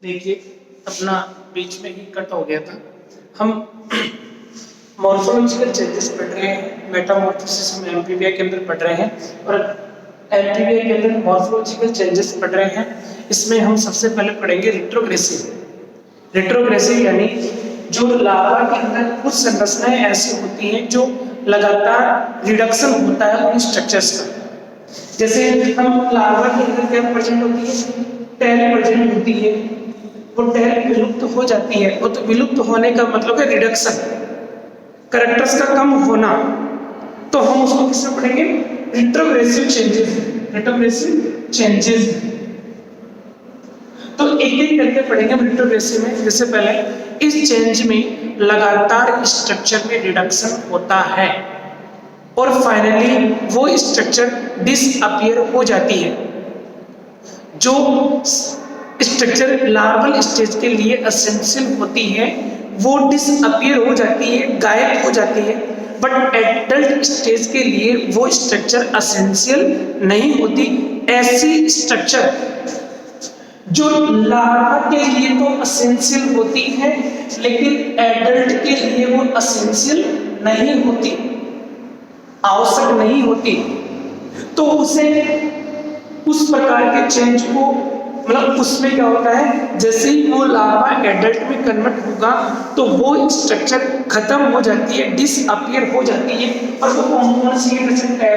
देखिए अपना बीच में ही कट हो गया था। हम मॉर्फोलॉजिकल चेंजेस पढ़ रहे हैं, मेटामॉर्फोसिस हम एमपीबीआई के अंदर पढ़ रहे हैं और एमपीबीआई के अंदर मॉर्फोलॉजिकल चेंजेस पढ़ रहे हैं। इसमें हम सबसे पहले पढ़ेंगे रिट्रोग्रेसिव। रिट्रोग्रेसिव यानी जो लार्वा के अंदर कुछ संरचनाएं ऐसी होती हैं जो लगातार रिडक्शन होता है उन स्ट्रक्चर्स का। जैसे हम लार्वा के अंदर क्या प्रेजेंट होती है, टेल प्रेजेंट होती है, वो टेल विलुप्त हो जाती है। वो तो विलुप्त होने का मतलब है रिडक्शन, कैरेक्टर्स का कम होना। तो हम उसको किससे पढ़ेंगे, रिट्रोग्रेसिव चेंजेस। रिट्रोग्रेसिव चेंजेस तो एक एक करके पढ़ेंगे हम रिट्रोग्रेसिव में। जैसे पहले इस चेंज में लगातार स्ट्रक्चर में रिडक्शन होता है और फाइनली वो स्ट्रक्चर डिसअपीयर हो जाती है। जो स्ट्रक्चर लार्वल स्टेज के लिए एसेंशियल होती है वो डिसअपीयर हो जाती है, गायब हो जाती है। बट एडल्ट स्टेज के लिए वो स्ट्रक्चर एसेंशियल नहीं होती। ऐसी स्ट्रक्चर जो लार्वा के लिए तो एसेंशियल होती है लेकिन एडल्ट के लिए वो एसेंशियल नहीं होती, आवश्यक नहीं होती, तो उसे उस प्रकार के चेंज को मतलब उसमें क्या होता है, जैसे ही वो लार्वा एडल्ट में कन्वर्ट होगा तो वो स्ट्रक्चर खत्म हो जाती है, डिसअपीयर हो जाती है और वो कौन सी है,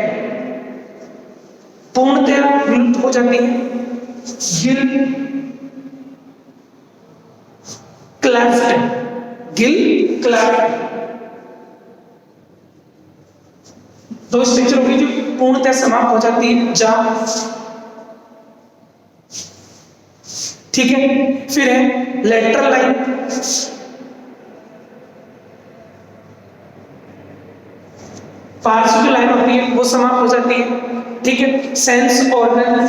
पूर्णतया विलुप्त हो जाती है। गिल क्लेफ्ट, गिल क्लेफ्ट दो स्ट्रक्चर होगी जो पूर्णतः समाप्त हो जाती है, जा ठीक है। फिर है लेटरल लाइन, पार्श्व की लाइन होती है वो समाप्त हो जाती है, ठीक है। सेंस ऑर्गन,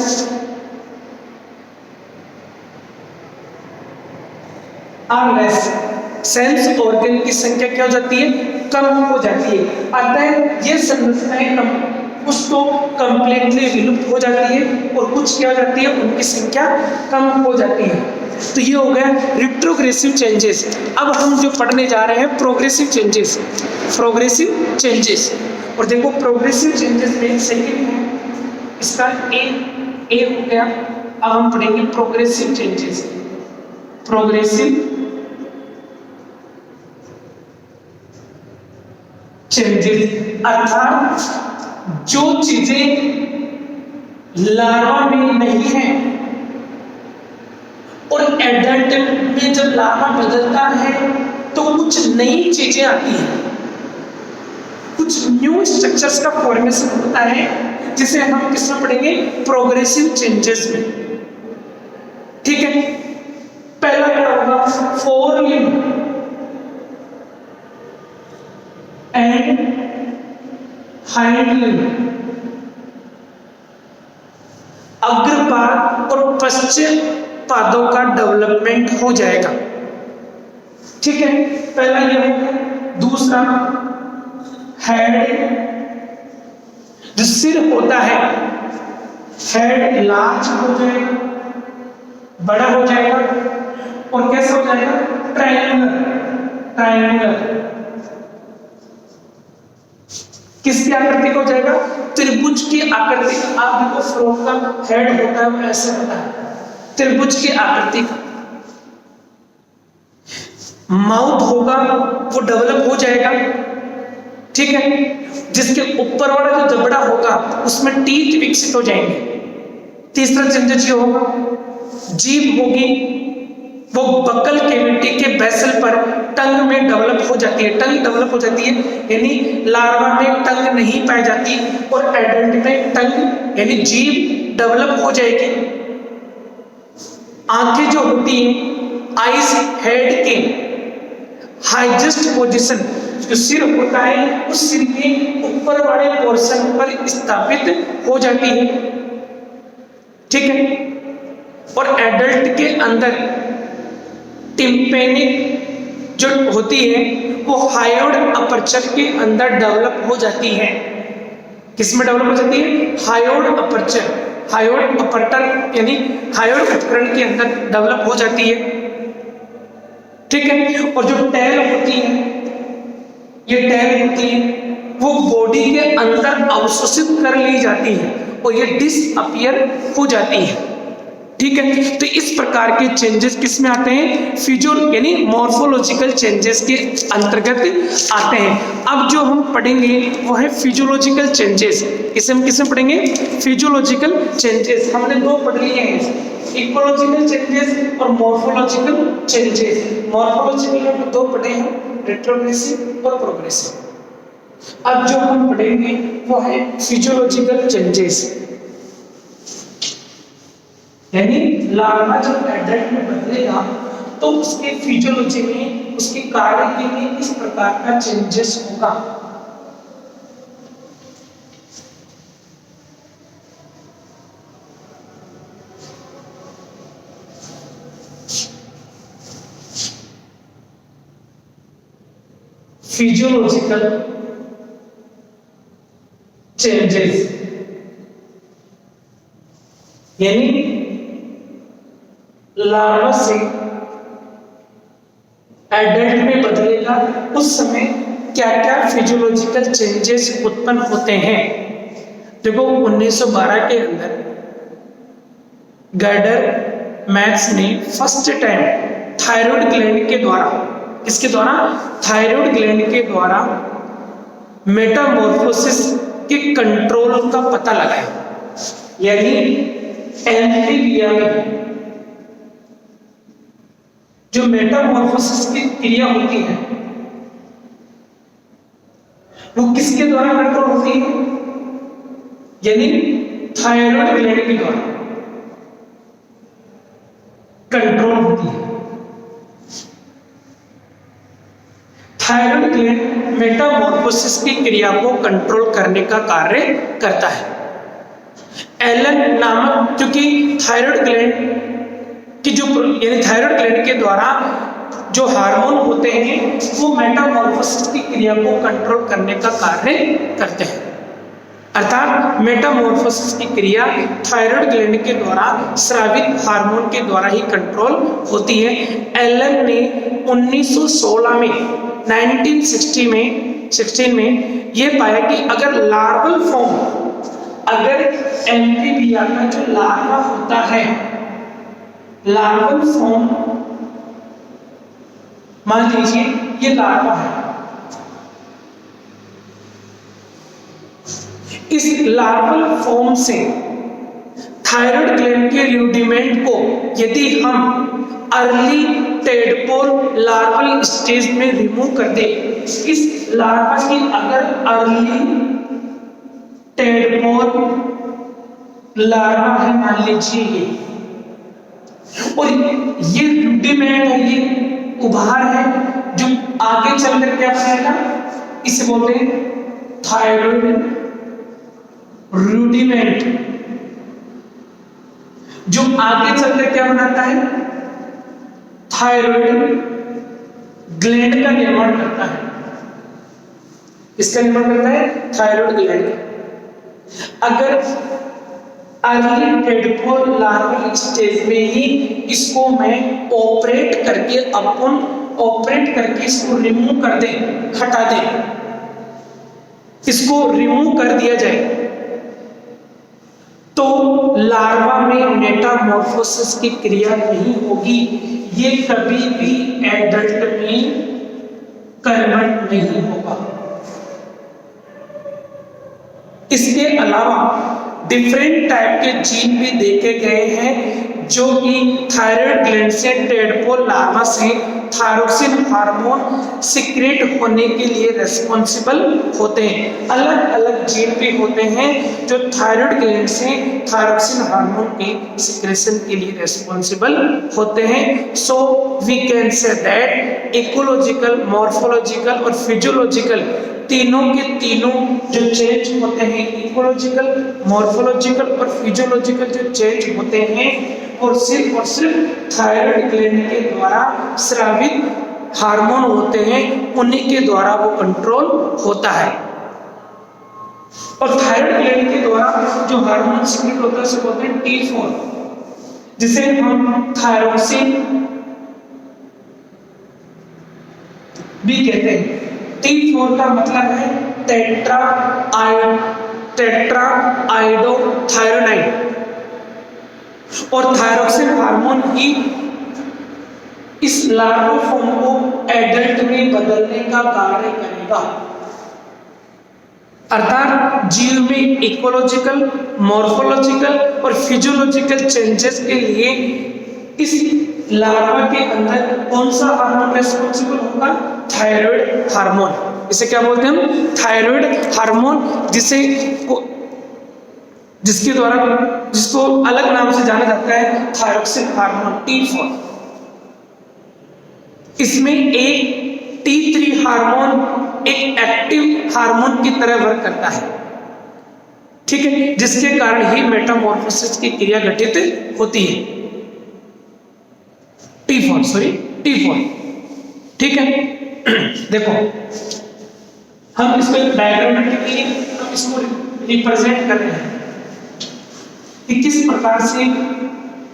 सेंस ऑर्गन की संख्या क्या हो जाती है, कम हो जाती है। अतः ये संरचनाएं कुछ तो कंप्लीटली विलुप्त हो जाती है और कुछ क्या हो जाती है, उनकी संख्या कम हो जाती है। तो ये हो गया रिट्रोग्रेसिव चेंजेस। अब हम जो पढ़ने जा रहे हैं प्रोग्रेसिव चेंजेस। प्रोग्रेसिव चेंजेस, और देखो प्रोग्रेसिव चेंजेस में सेकंड है इसका ए हो गया। अब हम पढ़ेंगे प्रोग्रेसिव चेंजेस। प्रोग्रेसिव चेंजेस अर्थात जो चीजें लार्वा में नहीं है और एडल्ट में जब लार्वा बदलता है तो कुछ नई चीजें आती हैं, कुछ न्यू स्ट्रक्चर्स का फॉर्मेशन होता है, जिसे हम किसमें पढ़ेंगे, प्रोग्रेसिव चेंजेस में, ठीक है। पहला क्या होगा, फोरलिम्ब एंड हाइंड लिम्ब, अग्रपाद और पश्चिम पादों का डेवलपमेंट हो जाएगा, ठीक है। पहला ये हो गया। दूसरा हेड, जो सिर होता है, हेड लार्ज हो जाएगा, बड़ा हो जाएगा और कैसे हो जाएगा, ट्रायंगुलर। ट्रायंगुलर किसकी आकृति को जाएगा, त्रिभुज की आकृति का। आप देखो फ्रॉग का हेड होता है वो ऐसे होता है, त्रिभुज की आकृति का। माउथ होगा वो डेवलप हो जाएगा, ठीक है। जिसके ऊपर वाला जो जबड़ा होगा उसमें टीथ विकसित हो जाएंगे। तीसरा चेंजेस ये होगा, जीभ होगी वो बकल कैविटी के बेसल पर टंग में डेवलप हो जाती है। टंग डेवलप हो जाती है यानी लार्वा में टंग नहीं पाई जाती और एडल्ट में टंग यानी जीभ डेवलप हो जाएगी। आंखें जो होती हैं, आईज हेड के हाईएस्ट पोजीशन, जो सिर होता है उस सिर के ऊपर वाले पोर्शन पर स्थापित हो जाती है, ठीक है। और एडल्ट के अंदर टिम्पेनिक जो होती है वो हायोड अपर्चर के अंदर डेवलप हो जाती है। किसमें डेवलप हो जाती है, हायोड अपर्चर। हायोइड अपर्टर यानी हायोइड उपकरण के अंदर डेवलप हो जाती है, ठीक है। और जो टेल होती है, ये टेल होती है, वो बॉडी के अंदर अवशोषित कर ली जाती है और ये डिसअपियर हो जाती है, ठीक है। तो इस प्रकार के चेंजेस किस में आते हैं, फिजियो यानी मॉर्फोलॉजिकल चेंजेस के अंतर्गत आते हैं। अब जो हम पढ़ेंगे वो है फिजियोलॉजिकल चेंजेस। इसे हम किस में पढ़ेंगे, फिजियोलॉजिकल चेंजेस। हमने दो पढ़ लिए हैं, इकोलॉजिकल चेंजेस और मॉर्फोलॉजिकल चेंजेस। मॉर्फोलॉजिकल में दो पढ़े हैं, रेट्रोग्रेसिव और प्रोग्रेसिव। अब जो हम पढ़ेंगे वो है फिजियोलॉजिकल चेंजेस, यानी लार्वा जब एडल्ट में बदलेगा तो उसके फिजियोलॉजी में, उसके कार्य के लिए इस प्रकार का चेंजेस होगा। फिजियोलॉजिकल चेंजेस यानी लार्वा से एडल्ट में बदलेगा उस समय क्या क्या फिजियोलॉजिकल चेंजेस उत्पन्न होते हैं। देखो 1912 के अंदर गार्डर मैथ्स ने फर्स्ट टाइम थायराइड ग्लैंड के द्वारा, इसके द्वारा थायराइड ग्लैंड के द्वारा मेटामॉर्फोसिस के कंट्रोल का पता लगाया, यानी एम्फीबिया में जो मेटामॉर्फोसिस की क्रिया होती है वो किसके द्वारा कंट्रोल होती है, यानी थायराइड ग्लैंड के द्वारा कंट्रोल होती है। थायराइड ग्लैंड मेटामॉर्फोसिस की क्रिया को कंट्रोल करने का कार्य करता है। एलन नामक, क्योंकि थायराइड ग्लैंड कि जो यानी थायराइड ग्लैंड के द्वारा जो हार्मोन होते हैं वो मेटामॉर्फोसिस की क्रिया को कंट्रोल करने का कार्य करते हैं, अर्थात मेटामॉर्फोसिस की क्रिया थायराइड ग्लैंड के द्वारा स्रावित हार्मोन के द्वारा ही कंट्रोल होती है। एलन ने 1916 में 1916 में यह पाया कि अगर लार्वल फॉर्म, अगर एम्फीबिया का जो लार्वा होता है, लार्वल फॉर्म, मान लीजिए ये लार्वा है, इस लार्वल फॉर्म से थायराइड ग्लैंड के रूडिमेंट को यदि हम अर्ली टेडपोल लार्वल स्टेज में रिमूव कर दे, इस लार्वा की अगर अर्ली टेडपोल लार्वा है मान लीजिए ये, और ये रूडिमेंट है, ये उभार है जो आगे चलकर क्या बनाएगा, इसे बोलते हैं थायराइड रूडिमेंट, जो आगे चलकर क्या बनाता है, थायराइड ग्लैंड का निर्माण करता है। इसका निर्माण करता है थायराइड ग्लैंड। अगर अर्ली टेडपोल लार्वल स्टेज में ही इसको मैं ऑपरेट करके इसको रिमूव कर दे, हटा दे, इसको रिमूव कर दिया जाए, तो लार्वा में मेटामॉर्फोसिस की क्रिया नहीं होगी, ये कभी भी एडल्ट में कन्वर्ट नहीं होगा। इसके अलावा डिफरेंट टाइप के जीन भी देखे गए हैं जो कि थायराइड ग्लैंड से टेडपोल लार्वा से थायरोक्सिन हार्मोन सिक्रेट होने के लिए रेस्पॉन्सिबल होते हैं। अलग अलग जीन भी होते हैं जो थायराइड ग्लैंड से थायरोक्सिन हार्मोन के सिक्रेशन के लिए रेस्पॉन्सिबल होते हैं। So we can say that ecological, morphological और फिजियोलॉजिकल तीनों के तीनों जो चेंज होते हैं, इकोलॉजिकल, मॉर्फोलॉजिकल और फिजियोलॉजिकल जो चेंज होते हैं और सिर्फ थायराइड ग्लैंड के द्वारा स्रावित हार्मोन होते हैं, उन्हीं के द्वारा वो कंट्रोल होता है। और थायराइड ग्लैंड के द्वारा जो हार्मोन सिक्रेट होता है उसे बोलते हैं T4, जिसे हम थायरोक्सिन भी कहते हैं। T4 का मतलब है टेट्रा आइडोथायरोनाइन, और थायरोक्सिन हार्मोन ही इस लार्वा फॉर्म को एडल्ट में बदलने का कार्य करेगा। अर्थात जीव में इकोलॉजिकल, मॉर्फोलॉजिकल और फिजियोलॉजिकल चेंजेस के लिए इस लार्वा के अंदर कौन सा हार्मोन रेस्पॉन्सिबल होगा? Thyroid hormone. इसे क्या बोलते हैं हम? थायराइड हार्मोन, जिसके द्वारा जिसको अलग नाम से जाना जाता है थायरोक्सिन हार्मोन T4। इसमें एक T3 हार्मोन एक एक्टिव हार्मोन की तरह वर्क करता है, ठीक है, जिसके कारण ही मेटामॉर्फोसिस की क्रिया घटित होती है। T4, ठीक है। देखो हम इसको डायग्रामेटिकली हम इसको रिप्रेजेंट कर रहे हैं कि किस प्रकार से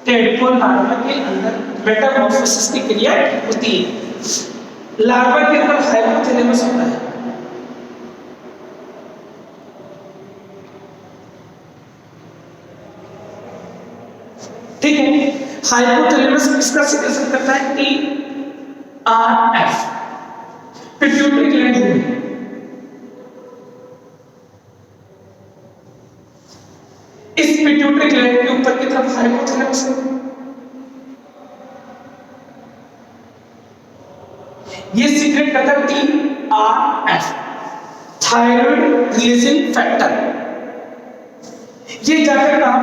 टेडपोल लार्वा के अंदर मेटामॉर्फोसिस की क्रिया होती है। लार्वा के अंदर हाइपोथैलेमस होता है, ठीक है। हाइपोथैलेमस किसका सिक्रेशन करता है? TRF, pituitary gland. इस पिट्यूटरी ग्लैंड के ऊपर की तरफ हाइपोथैलेमस है। ये सीक्रेट करता है TRF, थायराइड रिलीजिंग फैक्टर। ये जाकर कहां?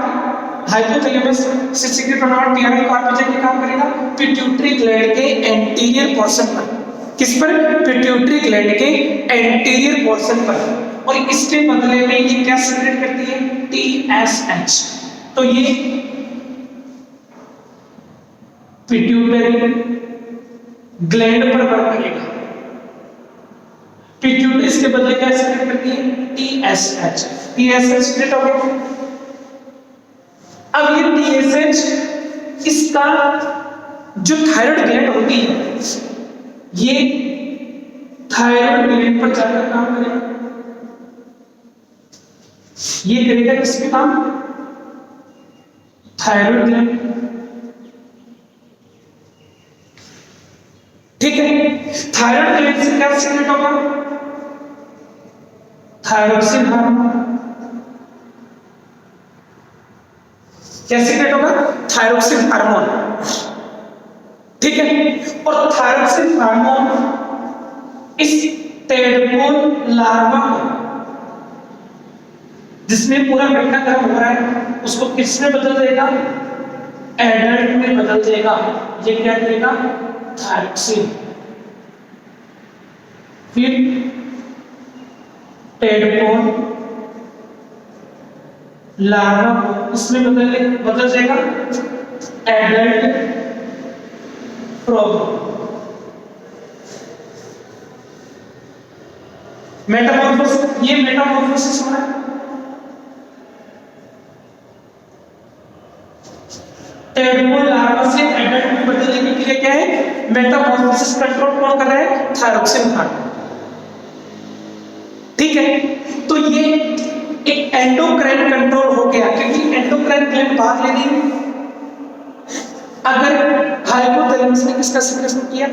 हाइपोथैलेमस से सीक्रेट होने वाला TRF कहां पे जाके काम करेगा? पिट्यूटरी ग्लैंड के एंटीरियर पोर्शन पर। किस पर? पिट्यूटरी ग्लैंड के एंटीरियर पोर्शन पर। और इसके बदले में ये क्या सीक्रेट करती है? TSH। तो ये पिट्यूटरी ग्लैंड पर वर्क करेगा। पिट्यूटरी इसके बदले क्या सीक्रेट करती है? TSH। TSH सीक्रेट हो गया। अब ये TSH इसका जो थायराइड ग्लैंड होती है, ये थायराइड ग्लैंड पर जाकर काम करेगा। ये करेगा किसके काम? थायराइड ग्लैंड, ठीक है। थायराइड ग्लैंड से क्या सीक्रेट होगा? Thyroxine hormone. क्या सीक्रेट होगा? थायरोक्सिन हार्मोन, ठीक है। और थायरोक्सिन हार्मोन इस टेडपोल लार्वा को, जिसमें पूरा घटनाक्रम हो रहा है, उसको किस में बदल देगा? एडल्ट में बदल देगा। ये क्या करेगा? थायरोक्सिन। फिर टेडपोल लार्वा को इसमें बदल देगा एडल्ट प्रोब। मेटामॉर्फोसिस, ये मेटामॉर्फोसिस हो रहा है। टेडपोल लार्वा से एडल्ट में बदलने की क्रिया क्या है? मेटामॉर्फोसिस कंट्रोल कौन कर रहा है? थायरोक्सिन हार्मोन, ठीक है। तो ये एक एंडोक्राइन कंट्रोल हो गया, क्योंकि एंडोक्राइन ग्लैंड भाग ले रही है। अगर हाइपोथैलेमस ने किसका सिक्रेशन किया?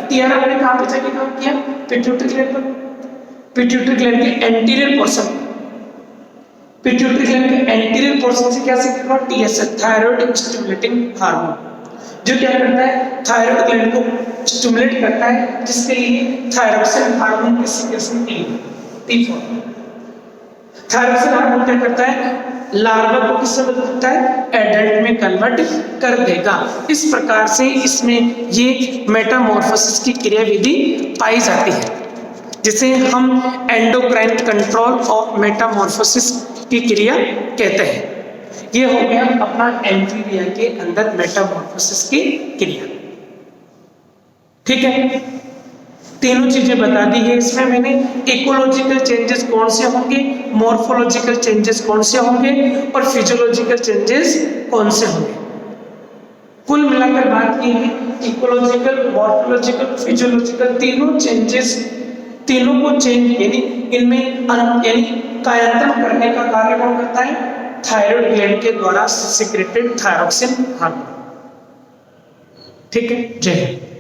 TRF ने कहां पे जाके काम किया? पिट्यूटरी ग्लैंड पर। पिट्यूटरी ग्लैंड के एंटीरियर पोर्शन, पिट्यूटरी ग्लैंड के एंटीरियर पोर्शन से क्या सीक्रेट हुआ? TSH, थायराइड स्टिमुलेटिंग हार्मोन, जो क्या करता है? थायराइड ग्लैंड को स्टिमुलेट करता है, जिसके लिए थायरोक्सिन हार्मोन की सिक्रेशन के लिए T4। थायरोक्सिन हार्मोन क्या करता है? लार्वा को किससे बदलता है? एडल्ट में कन्वर्ट कर देगा। इस प्रकार से इसमें ये मेटामॉर्फोसिस की क्रिया विधि पाई जाती है, जिसे हम एंडोक्राइन कंट्रोल और मेटामॉर्फोसिस की क्रिया कहते हैं। ये हो गया अपना एम्फीबिया के अंदर मेटामॉर्फोसिस की क्रिया, ठीक है। तीनों चीजें बता दी है इसमें मैंने। इकोलॉजिकल चेंजेस कौन से होंगे, मॉर्फोलॉजिकल चेंजेस कौन से होंगे और फिजियोलॉजिकल चेंजेस कौन से होंगे। कुल मिलाकर बात की है इकोलॉजिकल, मॉर्फोलॉजिकल, फिजियोलॉजिकल तीनों चेंजेस, तीनों को चेंज यानी इनमें यानी कायांतरण करने का कार्य कौन करता है, थायराइड ग्लैंड के द्वारा सिक्रेटेड थायरोक्सिन हार्मोन। ठीक है, जय हिंद।